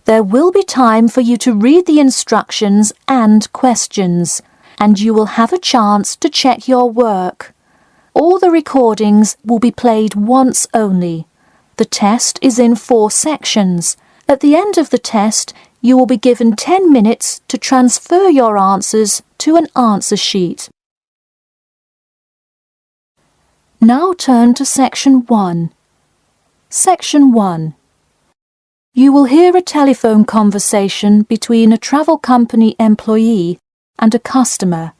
There will be time for you to read the instructions and questions, and you will have a chance to check your work. All the recordings will be played once only. The test is in 4 sections. At the end of the test, you will be given 10 minutes to transfer your answers to an answer sheet. Now turn to Section 1. Section 1. You will hear a telephone conversation between a travel company employee and a customer.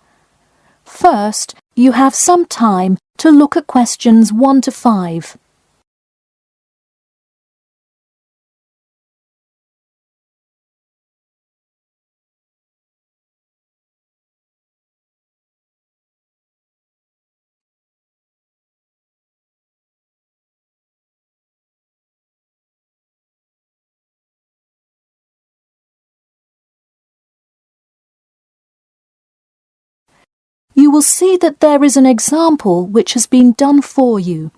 First, you have some time to look at questions 1 to 5. You will see that there is an example which has been done for you.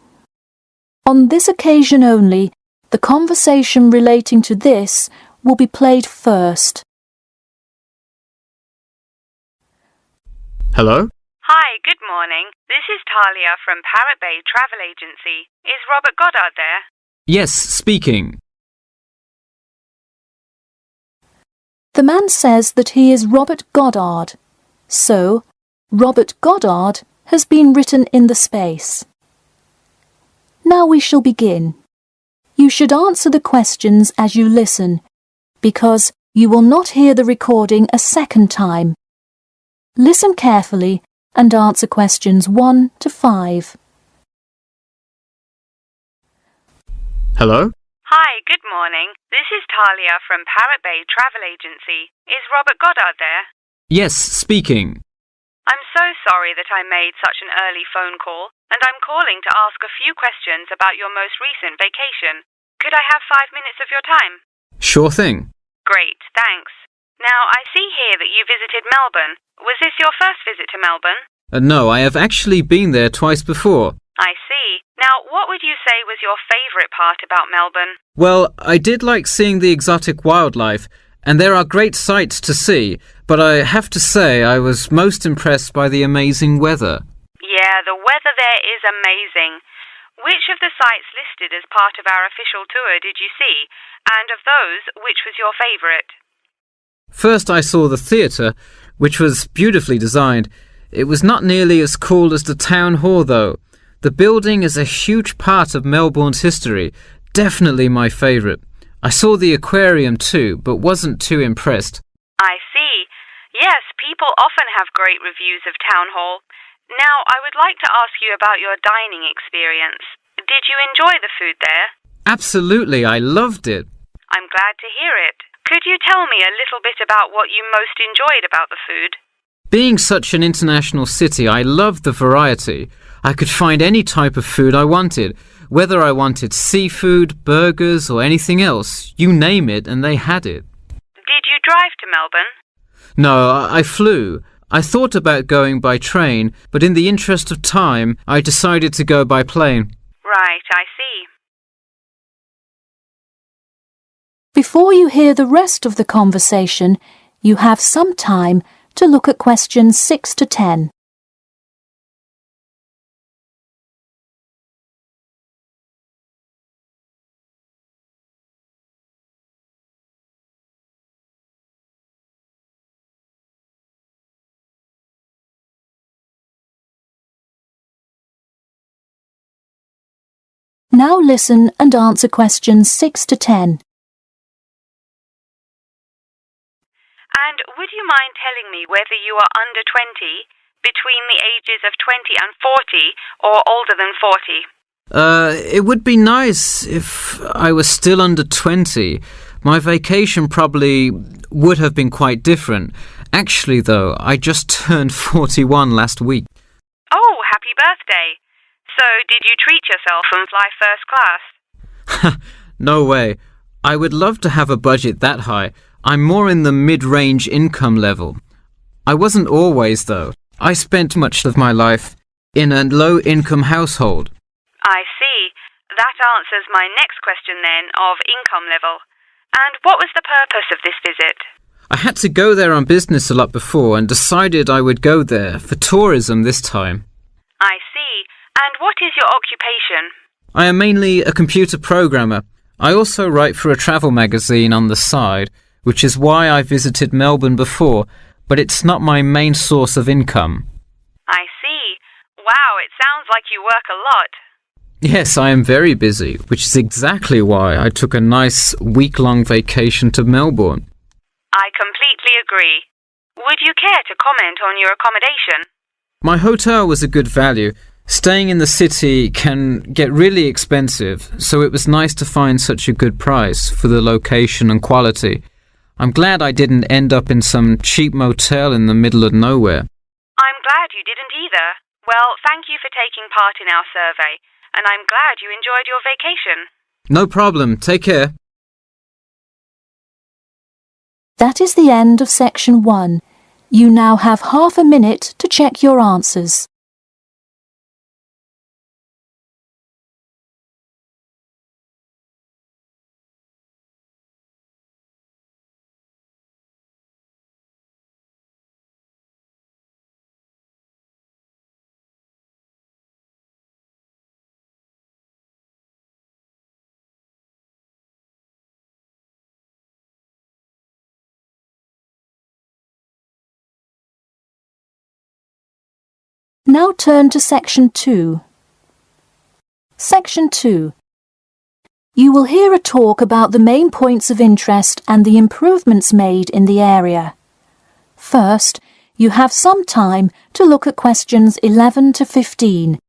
On this occasion only, the conversation relating to this will be played first. Hello? Hi, good morning. This is Talia from Parrot Bay Travel Agency. Is Robert Goddard there? Yes, speaking. The man says that he is Robert Goddard. So, Robert Goddard has been written in the space. Now we shall begin. You should answer the questions as you listen, because you will not hear the recording a second time. Listen carefully and answer questions 1 to 5. Hello? Hi, good morning. This is Talia from Parrot Bay Travel Agency. Is Robert Goddard there? Yes, speaking. I'm so sorry that I made such an early phone call, and I'm calling to ask a few questions about your most recent vacation. Could I have 5 minutes of your time? Sure thing. Great, thanks. Now, I see here that you visited Melbourne. Was this your first visit to Melbourne? No, I have actually been there twice before. I see. Now, what would you say was your favourite part about Melbourne? Well, I did like seeing the exotic wildlife, and there are great sights to see, but I have to say I was most impressed by the amazing weather. Yeah, the weather there is amazing. Which of the sites listed as part of our official tour did you see? And of those, which was your favourite? First I saw the theatre, which was beautifully designed. It was not nearly as cool as the town hall, though. The building is a huge part of Melbourne's history. Definitely my favourite. I saw the aquarium too, but wasn't too impressed. I see. Yes, people often have great reviews of Town Hall. Now, I would like to ask you about your dining experience. Did you enjoy the food there? Absolutely, I loved it. I'm glad to hear it. Could you tell me a little bit about what you most enjoyed about the food? Being such an international city, I loved the variety. I could find any type of food I wanted, whether I wanted seafood, burgers, or anything else. You name it, and they had it. Did you drive to Melbourne? No, I flew. I thought about going by train, but in the interest of time, I decided to go by plane. Right, I see. Before you hear the rest of the conversation, you have some time to look at questions 6 to 10. Now listen and answer questions 6 to 10. And would you mind telling me whether you are under 20, between the ages of 20 and 40, or older than 40? It would be nice if I was still under 20. My vacation probably would have been quite different. Actually, though, I just turned 41 last week. Oh, happy birthday. So, did you treat yourself and fly first class? No way. I would love to have a budget that high. I'm more in the mid-range income level. I wasn't always, though. I spent much of my life in a low-income household. I see. That answers my next question then, of income level. And what was the purpose of this visit? I had to go there on business a lot before and decided I would go there for tourism this time. I see. And what is your occupation? I am mainly a computer programmer. I also write for a travel magazine on the side, which is why I visited Melbourne before, but it's not my main source of income. I see. Wow, it sounds like you work a lot. Yes, I am very busy, which is exactly why I took a nice week-long vacation to Melbourne. I completely agree. Would you care to comment on your accommodation? My hotel was a good value. Staying in the city can get really expensive, so it was nice to find such a good price for the location and quality. I'm glad I didn't end up in some cheap motel in the middle of nowhere. I'm glad you didn't either. Well, thank you for taking part in our survey, and I'm glad you enjoyed your vacation. No problem. Take care. That is the end of section 1. You now have half a minute to check your answers. Now turn to section 2. Section 2. You will hear a talk about the main points of interest and the improvements made in the area. First, you have some time to look at questions 11 to 15.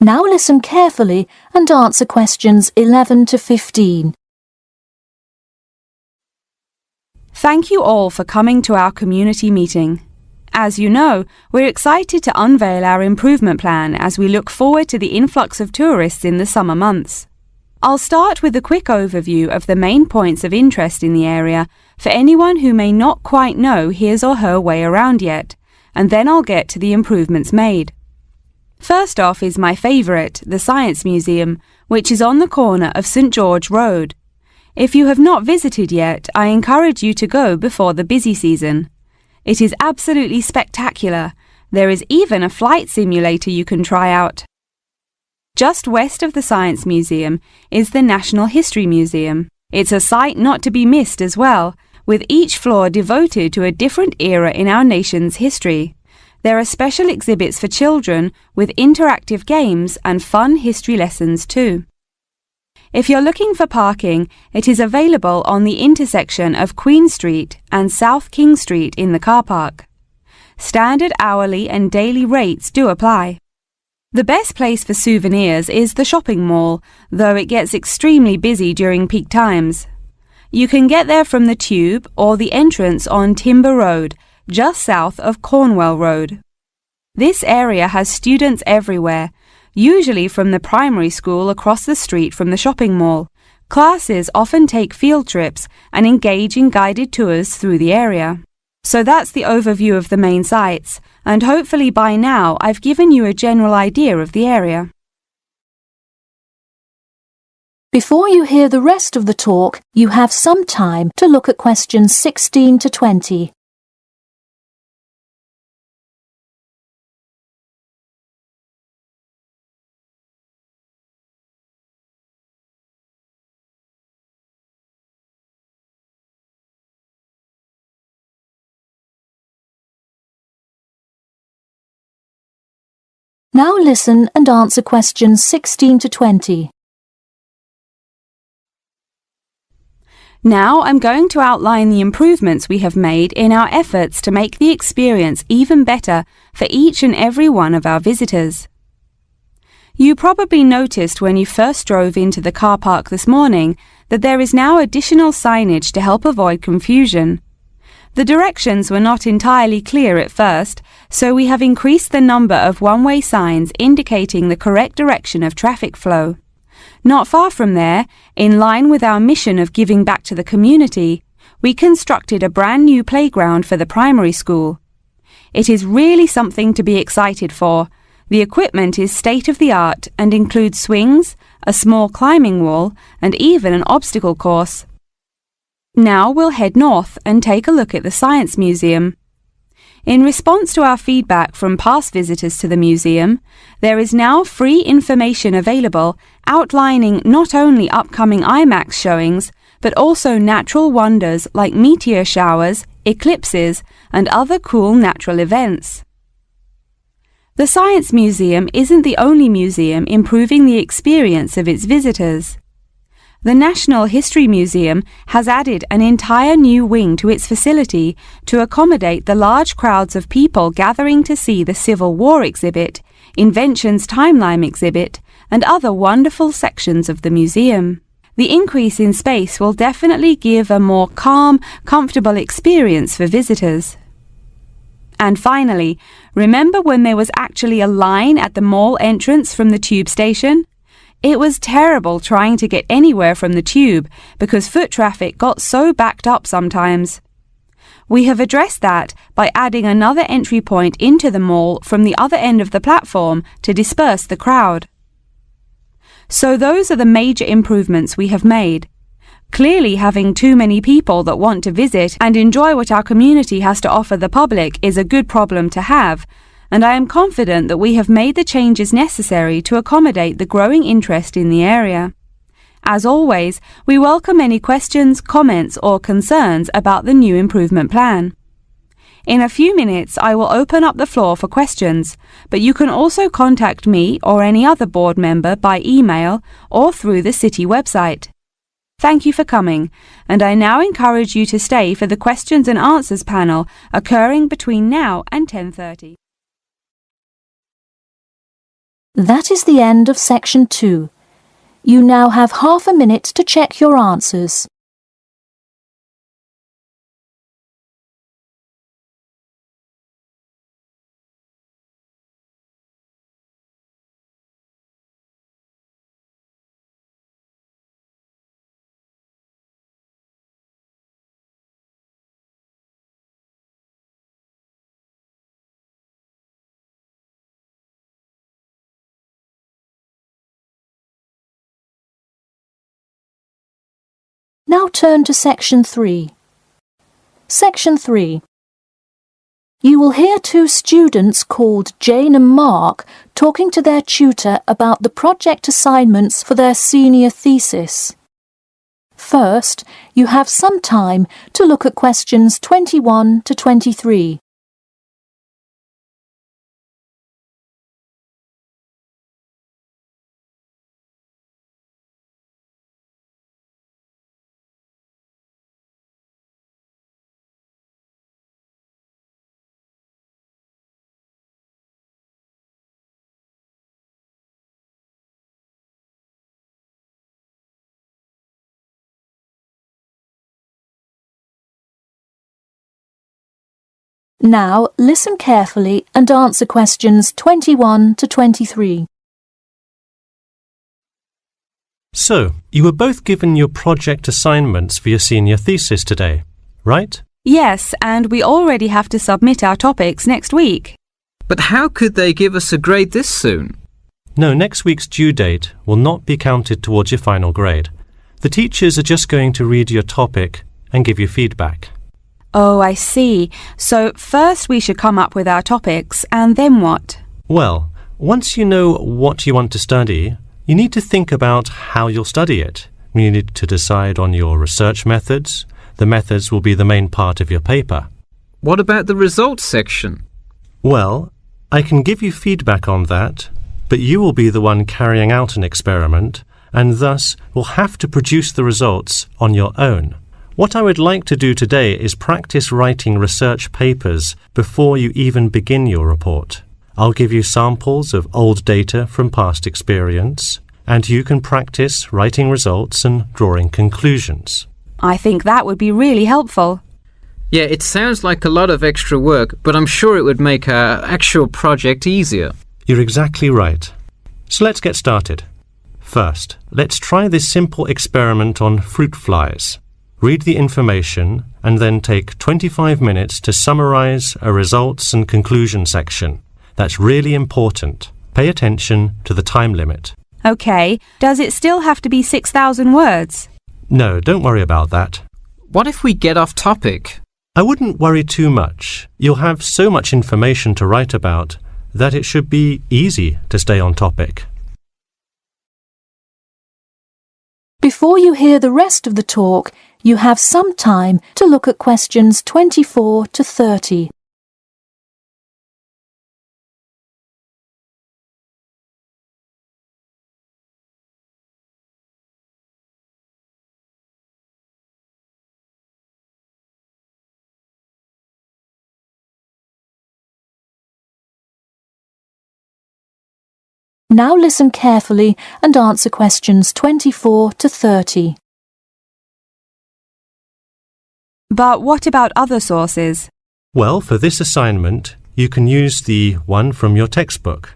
Now listen carefully and answer questions 11 to 15. Thank you all for coming to our community meeting. As you know, we're excited to unveil our improvement plan as we look forward to the influx of tourists in the summer months. I'll start with a quick overview of the main points of interest in the area for anyone who may not quite know his or her way around yet, and then I'll get to the improvements made. First off is my favourite, the Science Museum, which is on the corner of St George Road. If you have not visited yet, I encourage you to go before the busy season. It is absolutely spectacular. There is even a flight simulator you can try out. Just west of the Science Museum is the National History Museum. It's a sight not to be missed as well, with each floor devoted to a different era in our nation's history. There are special exhibits for children with interactive games and fun history lessons too. If you're looking for parking, it is available on the intersection of Queen Street and South King Street in the car park. Standard hourly and daily rates do apply. The best place for souvenirs is the shopping mall, though it gets extremely busy during peak times. You can get there from the Tube or the entrance on Timber Road, just south of Cornwall Road. This area has students everywhere, usually from the primary school across the street from the shopping mall. Classes often take field trips and engage in guided tours through the area. So that's the overview of the main sites, and hopefully by now I've given you a general idea of the area. Before you hear the rest of the talk, you have some time to look at questions 16 to 20. Now listen and answer questions 16 to 20. Now I'm going to outline the improvements we have made in our efforts to make the experience even better for each and every one of our visitors. You probably noticed when you first drove into the car park this morning that there is now additional signage to help avoid confusion. The directions were not entirely clear at first, so we have increased the number of one-way signs indicating the correct direction of traffic flow. Not far from there, in line with our mission of giving back to the community, we constructed a brand new playground for the primary school. It is really something to be excited for. The equipment is state-of-the-art and includes swings, a small climbing wall, and even an obstacle course. Now we'll head north and take a look at the Science Museum. In response to our feedback from past visitors to the museum, there is now free information available outlining not only upcoming IMAX showings, but also natural wonders like meteor showers, eclipses, and other cool natural events. The Science Museum isn't the only museum improving the experience of its visitors. The National History Museum has added an entire new wing to its facility to accommodate the large crowds of people gathering to see the Civil War exhibit, Inventions Timeline exhibit, and other wonderful sections of the museum. The increase in space will definitely give a more calm, comfortable experience for visitors. And finally, remember when there was actually a line at the mall entrance from the tube station? It was terrible trying to get anywhere from the tube because foot traffic got so backed up sometimes. We have addressed that by adding another entry point into the mall from the other end of the platform to disperse the crowd. So those are the major improvements we have made. Clearly, having too many people that want to visit and enjoy what our community has to offer the public is a good problem to have, and I am confident that we have made the changes necessary to accommodate the growing interest in the area. As always, we welcome any questions, comments, or concerns about the new improvement plan. In a few minutes, I will open up the floor for questions, but you can also contact me or any other board member by email or through the city website. Thank you for coming, and I now encourage you to stay for the questions and answers panel occurring between now and 10:30. That is the end of section 2. You now have half a minute to check your answers. Now turn to section 3. Section 3. You will hear two students called Jane and Mark talking to their tutor about the project assignments for their senior thesis. First, you have some time to look at questions 21 to 23. Now listen carefully and answer questions 21 to 23. So, you were both given your project assignments for your senior thesis today, right? Yes, and we already have to submit our topics next week. But how could they give us a grade this soon? No, next week's due date will not be counted towards your final grade. The teachers are just going to read your topic and give you feedback. Oh, I see. So first we should come up with our topics, and then what? Well, once you know what you want to study, you need to think about how you'll study it. You need to decide on your research methods. The methods will be the main part of your paper. What about the results section? Well, I can give you feedback on that, but you will be the one carrying out an experiment, and thus will have to produce the results on your own. What I would like to do today is practice writing research papers before you even begin your report. I'll give you samples of old data from past experience, and you can practice writing results and drawing conclusions. I think that would be really helpful. Yeah, it sounds like a lot of extra work, but I'm sure it would make our actual project easier. You're exactly right. So let's get started. First, let's try this simple experiment on fruit flies. Read the information and then take 25 minutes to summarize a results and conclusion section. That's really important. Pay attention to the time limit. OK, does it still have to be 6,000 words? No, don't worry about that. What if we get off topic? I wouldn't worry too much. You'll have so much information to write about that it should be easy to stay on topic. Before you hear the rest of the talk, you have some time to look at questions 24 to 30. Now listen carefully and answer questions 24 to 30. But what about other sources? Well, for this assignment, you can use the one from your textbook.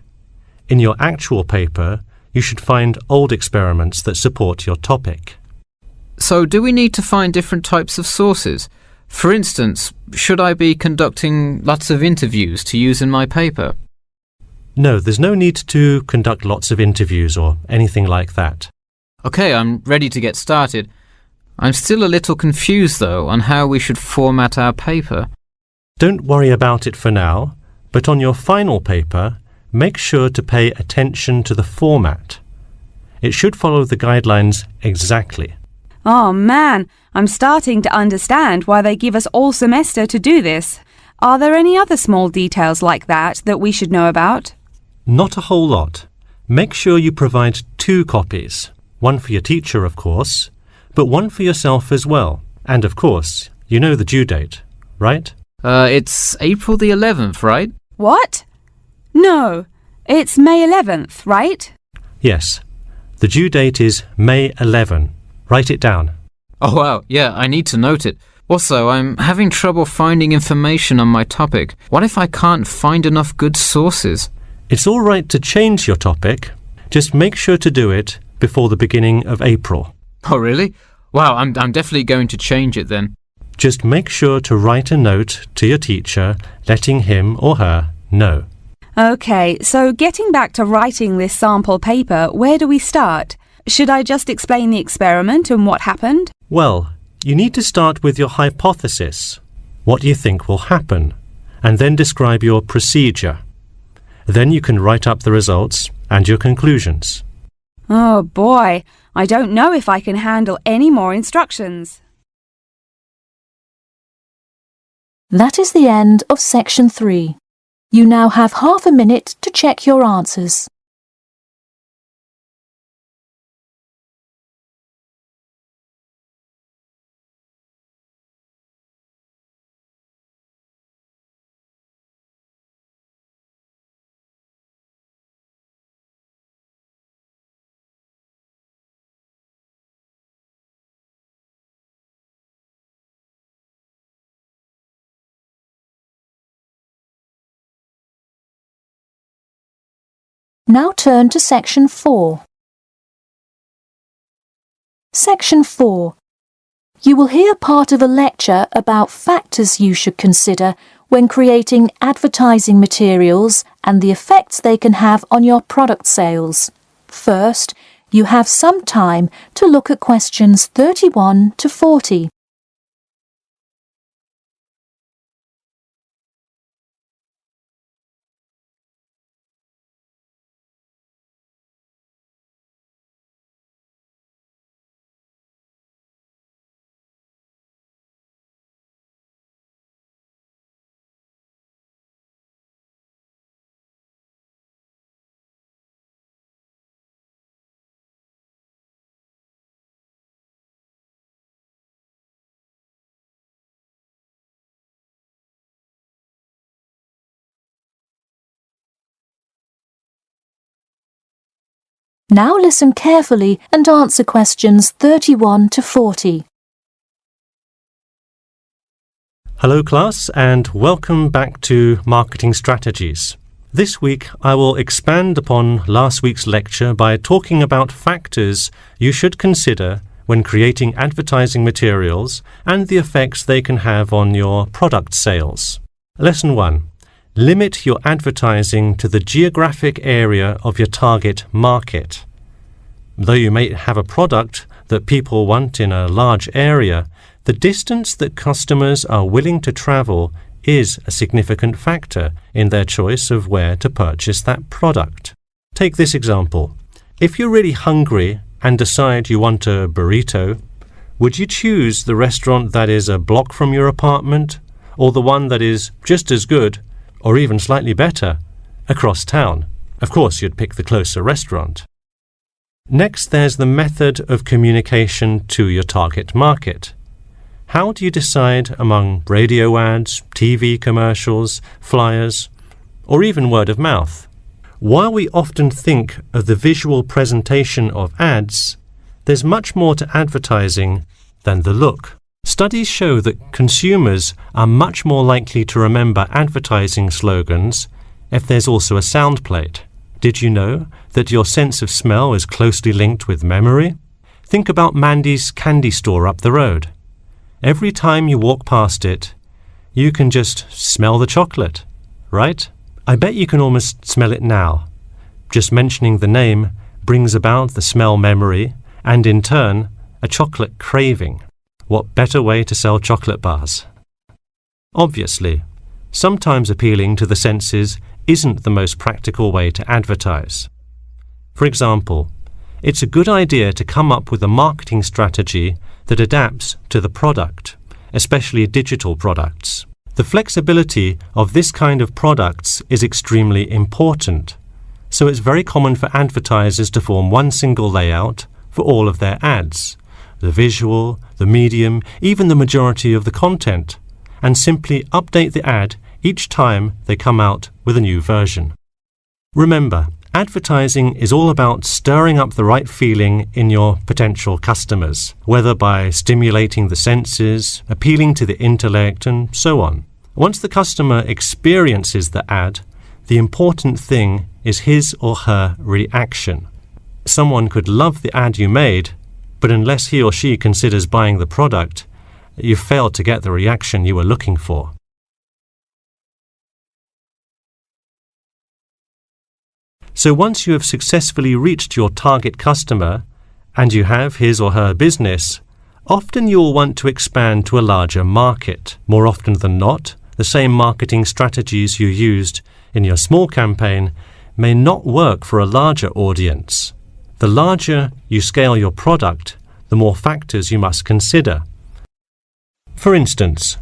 In your actual paper, you should find old experiments that support your topic. So do we need to find different types of sources? For instance, should I be conducting lots of interviews to use in my paper? No, there's no need to conduct lots of interviews or anything like that. OK, I'm ready to get started. I'm still a little confused, though, on how we should format our paper. Don't worry about it for now, but on your final paper, make sure to pay attention to the format. It should follow the guidelines exactly. Oh man, I'm starting to understand why they give us all semester to do this. Are there any other small details like that we should know about? Not a whole lot. Make sure you provide 2 copies. One for your teacher, of course, but one for yourself as well. And of course, you know the due date, right? It's April the 11th, right? What? No, it's May 11th, right? Yes. The due date is May 11. Write it down. Oh wow, yeah, I need to note it. Also, I'm having trouble finding information on my topic. What if I can't find enough good sources? It's all right to change your topic. Just make sure to do it before the beginning of April. Oh really? Wow, I'm definitely going to change it then. Just make sure to write a note to your teacher, letting him or her know. OK, so getting back to writing this sample paper, where do we start? Should I just explain the experiment and what happened? Well, you need to start with your hypothesis, what you think will happen, and then describe your procedure. Then you can write up the results and your conclusions. Oh boy, I don't know if I can handle any more instructions. That is the end of section 3. You now have half a minute to check your answers. Now turn to section 4. Section 4. You will hear part of a lecture about factors you should consider when creating advertising materials and the effects they can have on your product sales. First, you have some time to look at questions 31 to 40. Now listen carefully and answer questions 31 to 40. Hello class, and welcome back to Marketing Strategies. This week I will expand upon last week's lecture by talking about factors you should consider when creating advertising materials and the effects they can have on your product sales. Lesson 1. Limit your advertising to the geographic area of your target market. Though you may have a product that people want in a large area, the distance that customers are willing to travel is a significant factor in their choice of where to purchase that product. Take this example. If you're really hungry and decide you want a burrito, would you choose the restaurant that is a block from your apartment, or the one that is just as good, or even slightly better, across town? Of course, you'd pick the closer restaurant. Next, there's the method of communication to your target market. How do you decide among radio ads, TV commercials, flyers, or even word of mouth? While we often think of the visual presentation of ads, there's much more to advertising than the look. Studies show that consumers are much more likely to remember advertising slogans if there's also a sound plate. Did you know that your sense of smell is closely linked with memory? Think about Mandy's candy store up the road. Every time you walk past it, you can just smell the chocolate, right? I bet you can almost smell it now. Just mentioning the name brings about the smell memory and, in turn, a chocolate craving. What better way to sell chocolate bars? Obviously, sometimes appealing to the senses isn't the most practical way to advertise. For example, it's a good idea to come up with a marketing strategy that adapts to the product, especially digital products. The flexibility of this kind of products is extremely important, so it's very common for advertisers to form one single layout for all of their ads, the visual, the medium, even the majority of the content, and simply update the ad each time they come out with a new version. Remember, advertising is all about stirring up the right feeling in your potential customers, whether by stimulating the senses, appealing to the intellect, and so on. Once the customer experiences the ad, the important thing is his or her reaction. Someone could love the ad you made, but unless he or she considers buying the product, you've failed to get the reaction you were looking for. So once you have successfully reached your target customer and you have his or her business, often you'll want to expand to a larger market. More often than not, the same marketing strategies you used in your small campaign may not work for a larger audience. The larger you scale your product, the more factors you must consider. For instance,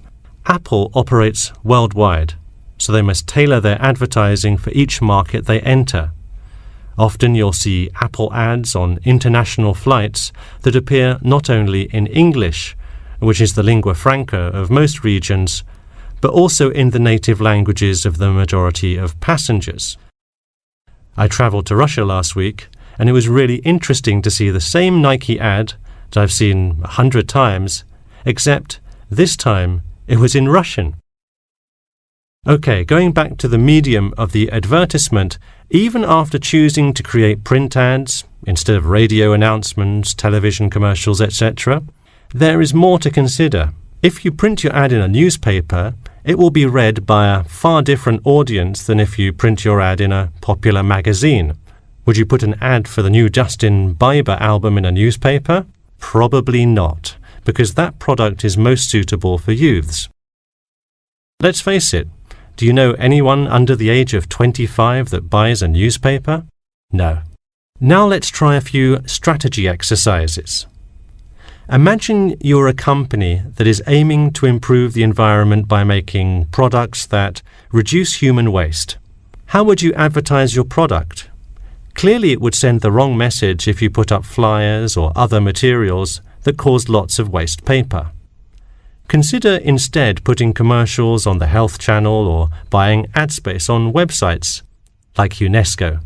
Apple operates worldwide, so they must tailor their advertising for each market they enter. Often you'll see Apple ads on international flights that appear not only in English, which is the lingua franca of most regions, but also in the native languages of the majority of passengers. I travelled to Russia last week, and it was really interesting to see the same Nike ad that I've seen 100 times, except this time it was in Russian. Okay, going back to the medium of the advertisement, even after choosing to create print ads instead of radio announcements, television commercials, etc., there is more to consider. If you print your ad in a newspaper, it will be read by a far different audience than if you print your ad in a popular magazine. Would you put an ad for the new Justin Bieber album in a newspaper? Probably not, because that product is most suitable for youths. Let's face it, do you know anyone under the age of 25 that buys a newspaper? No. Now let's try a few strategy exercises. Imagine you're a company that is aiming to improve the environment by making products that reduce human waste. How would you advertise your product? Clearly it would send the wrong message if you put up flyers or other materials that cause lots of waste paper. Consider instead putting commercials on the Health Channel or buying ad space on websites like UNESCO.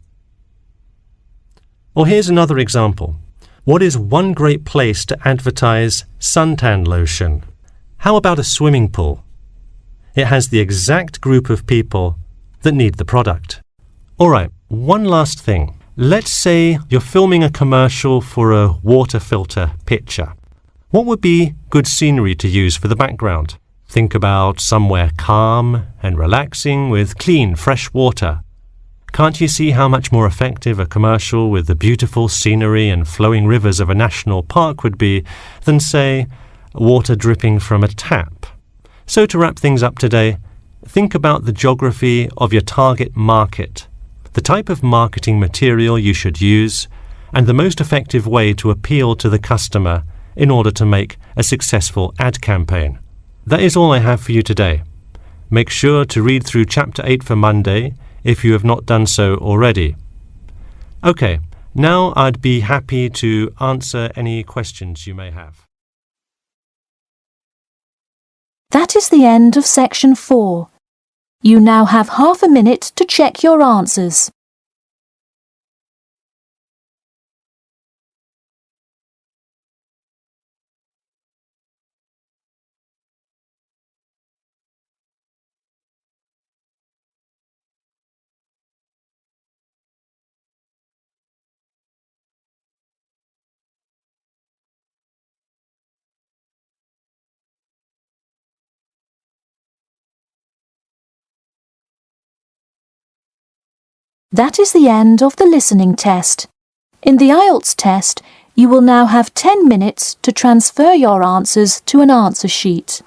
Or here's another example. What is one great place to advertise suntan lotion? How about a swimming pool? It has the exact group of people that need the product. All right, one last thing. Let's say you're filming a commercial for a water filter pitcher. What would be good scenery to use for the background? Think about somewhere calm and relaxing with clean, fresh water. Can't you see how much more effective a commercial with the beautiful scenery and flowing rivers of a national park would be than, say, water dripping from a tap? So to wrap things up today, think about the geography of your target market, the type of marketing material you should use, and the most effective way to appeal to the customer in order to make a successful ad campaign. That is all I have for you today. Make sure to read through Chapter 8 for Monday if you have not done so already. Okay, now I'd be happy to answer any questions you may have. That is the end of section 4. You now have half a minute to check your answers. That is the end of the listening test. In the Ielts test, you will now have 10 minutes to transfer your answers to an answer sheet.